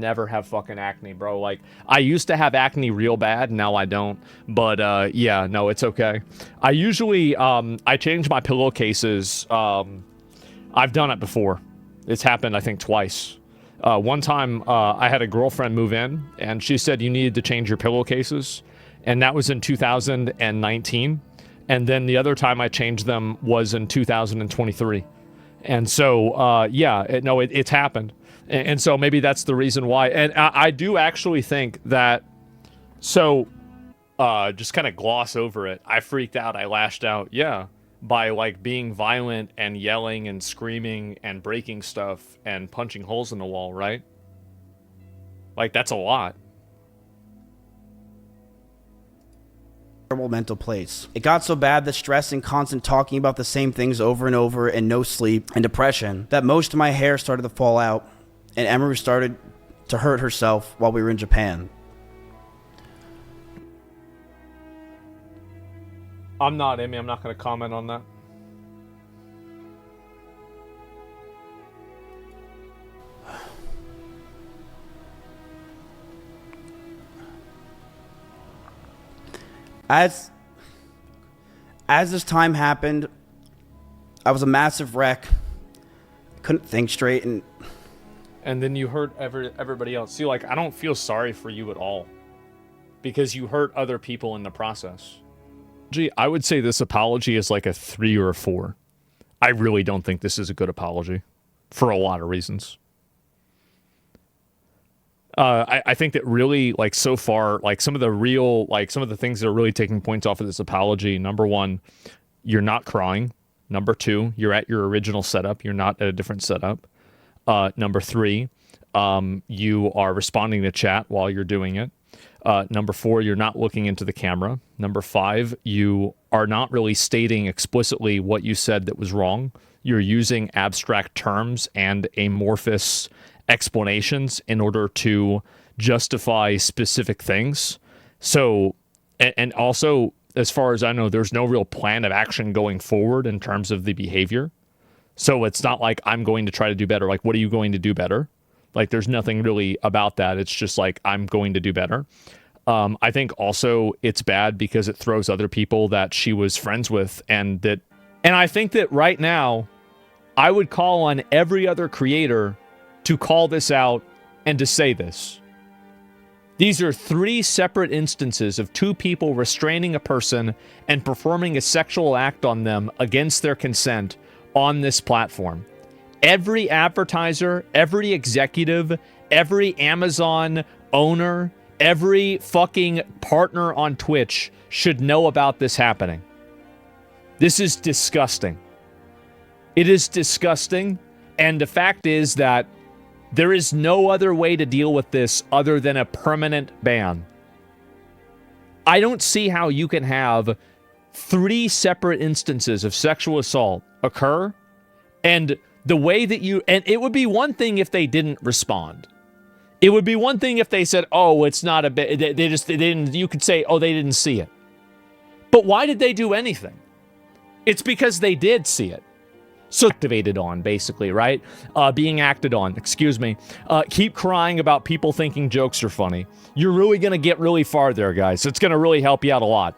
never have fucking acne, bro. Like, I used to have acne real bad, now I don't. But, yeah, no, it's okay. I usually, I change my pillowcases. I've done it before. It's happened, I think, twice. One time, I had a girlfriend move in, and she said you needed to change your pillowcases, and that was in 2019. And then the other time I changed them was in 2023. And so, yeah, it's happened. And so maybe that's the reason why. And I do actually think that, so, just kind of gloss over it. I freaked out. I lashed out. Yeah. By, like, being violent and yelling and screaming and breaking stuff and punching holes in the wall, right? Like, that's a lot. Terrible mental place. It got so bad that stress and constant talking about the same things over and over and no sleep and depression that most of my hair started to fall out and Emery started to hurt herself while we were in Japan. I'm not, Amy. I'm not going to comment on that. As this time happened, I was a massive wreck. Couldn't think straight, and then you hurt everybody else. See, like, I don't feel sorry for you at all, because you hurt other people in the process. Gee, I would say this apology is like a 3 or a 4. I really don't think this is a good apology, for a lot of reasons. I think that really, like, so far, like, some of the things that are really taking points off of this apology. Number 1, you're not crying. Number 2, you're at your original setup. You're not at a different setup. Number 3, you are responding to chat while you're doing it. Number 4, you're not looking into the camera. Number 5, you are not really stating explicitly what you said that was wrong. You're using abstract terms and amorphous explanations in order to justify specific things. So, and also, as far as I know, there's no real plan of action going forward in terms of the behavior. So it's not like I'm going to try to do better. Like, what are you going to do better? Like, there's nothing really about that. It's just like, I'm going to do better. I think also it's bad because it throws other people that she was friends with, and I think that right now, I would call on every other creator to call this out and to say this. These are 3 separate instances of 2 people restraining a person and performing a sexual act on them against their consent on this platform. Every advertiser, every executive, every Amazon owner, every fucking partner on Twitch should know about this happening. This is disgusting. It is disgusting, and the fact is that there is no other way to deal with this other than a permanent ban. I don't see how you can have 3 separate instances of sexual assault occur, and the way that and it would be one thing if they didn't respond. It would be one thing if they said, oh, it's not a bit, they didn't, you could say, oh, they didn't see it. But why did they do anything? It's because they did see it. So activated on, basically, right? Being acted on, excuse me. Keep crying about people thinking jokes are funny. You're really going to get really far there, guys. It's going to really help you out a lot.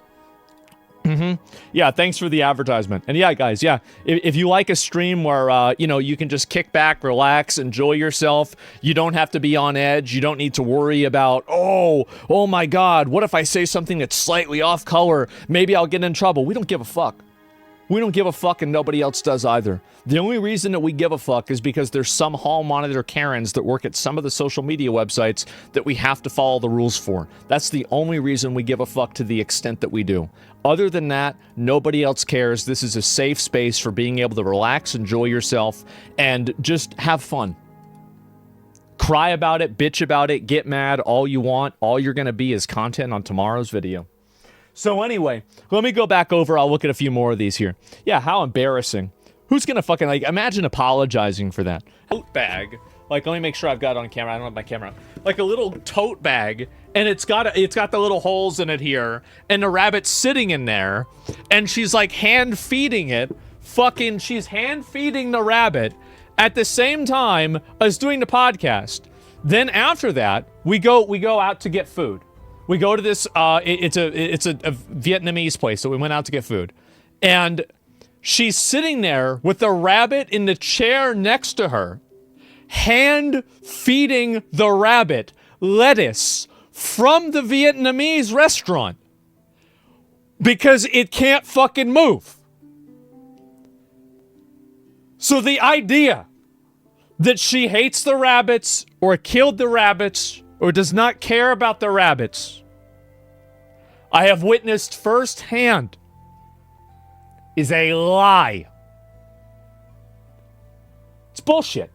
Yeah, thanks for the advertisement. And yeah, guys, yeah, if you like a stream where, you can just kick back, relax, enjoy yourself, you don't have to be on edge, you don't need to worry about, oh my God, what if I say something that's slightly off color? Maybe I'll get in trouble. We don't give a fuck. We don't give a fuck, and nobody else does either. The only reason that we give a fuck is because there's some hall monitor Karens that work at some of the social media websites that we have to follow the rules for. That's the only reason we give a fuck to the extent that we do. Other than that, nobody else cares. This is a safe space for being able to relax, enjoy yourself, and just have fun. Cry about it, bitch about it, get mad all you want. All you're going to be is content on tomorrow's video. So anyway, let me go back over. I'll look at a few more of these here. Yeah, how embarrassing. Who's going to fucking, imagine apologizing for that. Tote bag. Let me make sure I've got it on camera. I don't have my camera. Like a little tote bag, and it's got the little holes in it here, and the rabbit's sitting in there, and she's hand feeding it. She's hand feeding the rabbit at the same time as doing the podcast. Then after that, we go out to get food. We go to this, it's a Vietnamese place, so we went out to get food. And she's sitting there with the rabbit in the chair next to her, hand feeding the rabbit lettuce from the Vietnamese restaurant because it can't fucking move. So the idea that she hates the rabbits or killed the rabbits or does not care about the rabbits, I have witnessed firsthand, is a lie. It's bullshit.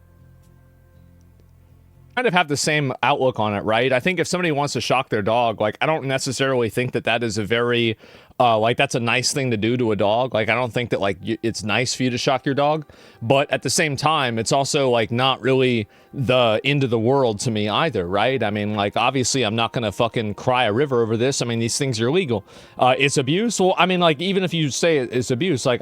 Kind of have the same outlook on it, right? I think if somebody wants to shock their dog, like, I don't necessarily think that that is a very, like, that's a nice thing to do to a dog. Like, I don't think that, like, it's nice for you to shock your dog. But at the same time, it's also, like, not really the end of the world to me either, right? I mean, like, obviously, I'm not going to fucking cry a river over this. I mean, these things are illegal. It's abuse. Well, I mean, like, even if you say it's abuse, like,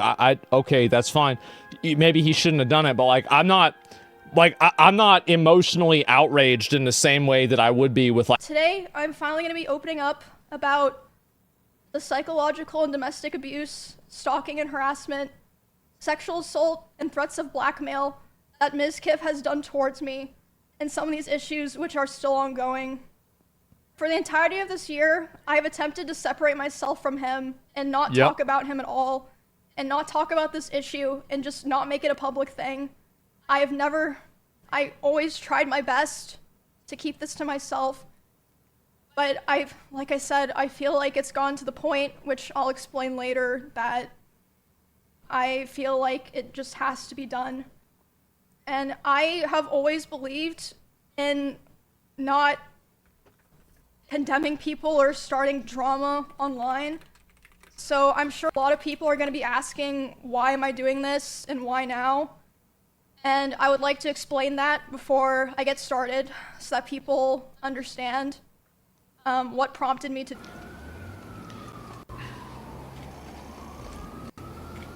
okay, that's fine. Maybe he shouldn't have done it, but, like, I'm not emotionally outraged in the same way that I would be with, like... Today, I'm finally going to be opening up about the psychological and domestic abuse, stalking and harassment, sexual assault, and threats of blackmail that Ms. Kiff has done towards me, and some of these issues which are still ongoing. For the entirety of this year, I have attempted to separate myself from him and not talk about him at all, and not talk about this issue, and just not make it a public thing. I always tried my best to keep this to myself, but like I said, I feel like it's gone to the point, which I'll explain later, that I feel like it just has to be done. And I have always believed in not condemning people or starting drama online. So I'm sure a lot of people are going to be asking, why am I doing this and why now? And I would like to explain that before I get started so that people understand what prompted me to...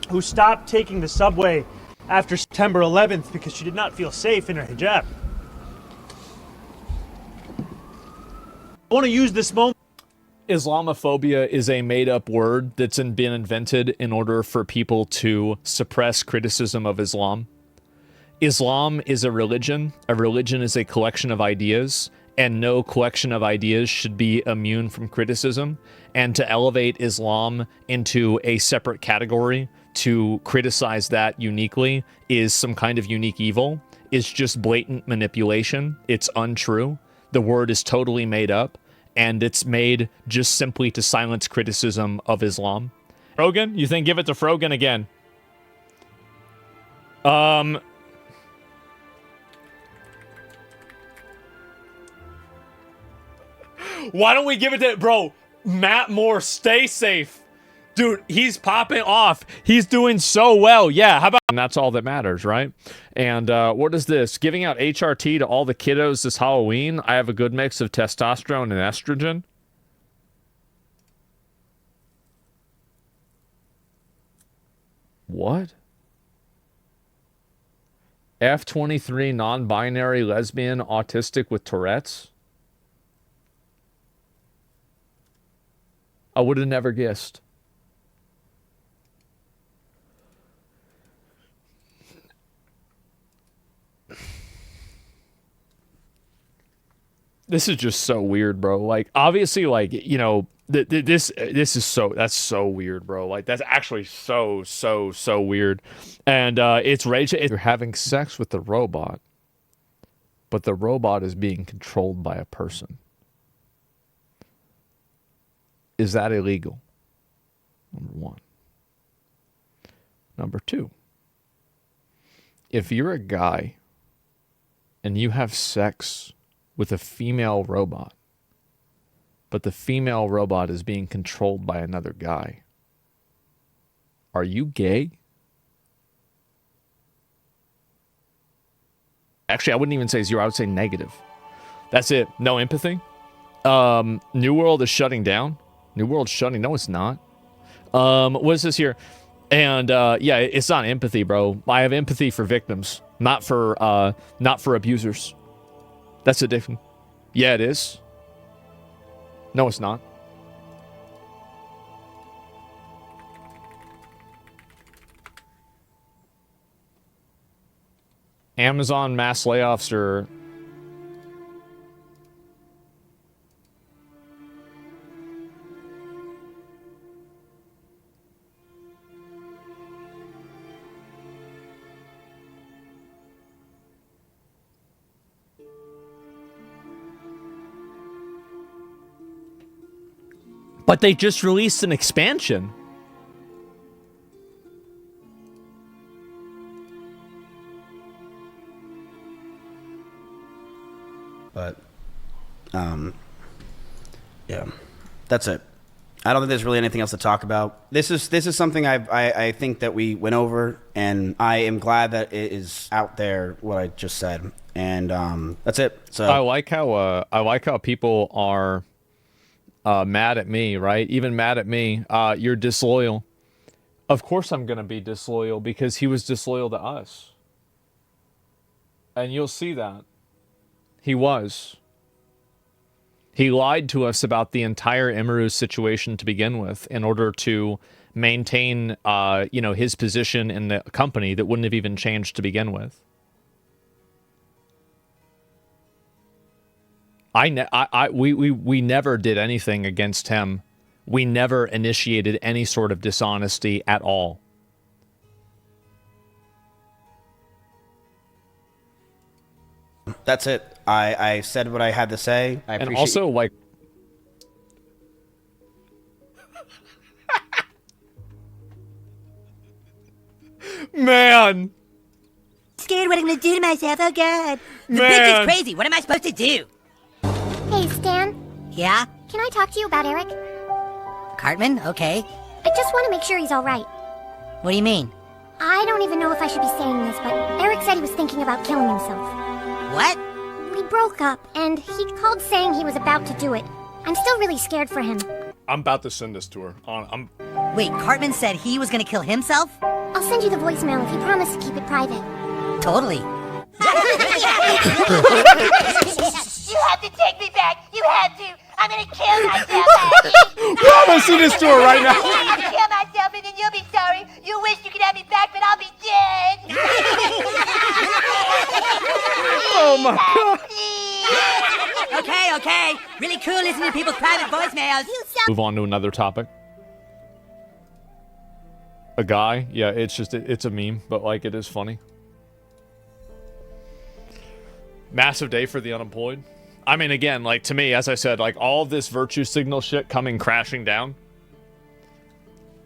Who stopped taking the subway after September 11th because she did not feel safe in her hijab. I want to use this moment. Islamophobia is a made-up word that's been invented in order for people to suppress criticism of Islam. Islam is a religion. A religion is a collection of ideas, and no collection of ideas should be immune from criticism. And to elevate Islam into a separate category, to criticize that uniquely, is some kind of unique evil. It's just blatant manipulation. It's untrue. The word is totally made up, and it's made just simply to silence criticism of Islam. Frogan? You think give it to Frogan again? Why don't we give it to... Bro, Matt Moore, stay safe. Dude, he's popping off. He's doing so well. Yeah, how about... And that's all that matters, right? And what is this? Giving out HRT to all the kiddos this Halloween. I have a good mix of testosterone and estrogen. What? F23 non-binary lesbian autistic with Tourette's? I would have never guessed. This is just so weird, bro. Like, obviously, like, you know, this is so, that's so weird, bro. Like, that's actually so weird. And it's rage. You're having sex with the robot, but the robot is being controlled by a person. Is that illegal? Number one. Number two, if you're a guy and you have sex with a female robot, but the female robot is being controlled by another guy, are you gay? Actually, I wouldn't even say zero. I would say negative. That's it. No empathy. New World is shutting down. New World's shutting. No, it's not. What is this here? And yeah, it's not empathy, bro. I have empathy for victims, not for abusers. That's a different. Yeah, it is. No, it's not. Amazon mass layoffs are. But they just released an expansion. But, yeah, that's it. I don't think there's really anything else to talk about. This is something I think that we went over, and I am glad that it is out there, what I just said. And that's it. So I like how people are mad at me, right? Even mad at me. You're disloyal. Of course I'm gonna be disloyal because he was disloyal to us. And you'll see that. He was. He lied to us about the entire Emiru situation to begin with in order to maintain, his position in the company that wouldn't have even changed to begin with. We never did anything against him. We never initiated any sort of dishonesty at all. that's it. I said what I had to say. I And appreciate also, like, man, Scared what I'm gonna do to myself. Oh god. The Man. bitch is crazy. What am I supposed to do? Hey, Stan, Yeah? can I talk to you about Eric? Cartman? Okay. I just want to make sure he's all right. What do you mean? I don't even know if I should be saying this, but Eric said he was thinking about killing himself. What? We broke up, and he called saying he was about to do it. I'm still really scared for him. I'm about to send this to her. Wait, Cartman said he was gonna kill himself? I'll send you the voicemail if you promise to keep it private. Totally. You have to take me back. You have to. I'm gonna kill myself. I'm gonna send this to her right now. I'm gonna kill myself and then you'll be sorry. You wish you could have me back, but I'll be dead. Oh my god. Okay. Really cool listening to people's private voicemails. Move on to another topic. A guy? Yeah, it's a meme, but like it is funny. Massive day for the unemployed. I mean, again, like to me, as I said, like all this virtue signal shit coming crashing down.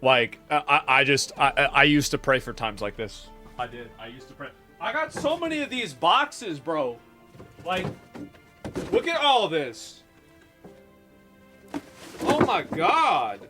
Like, I used to pray for times like this. I did. I used to pray. I got so many of these boxes, bro. Like, look at all this. Oh my god.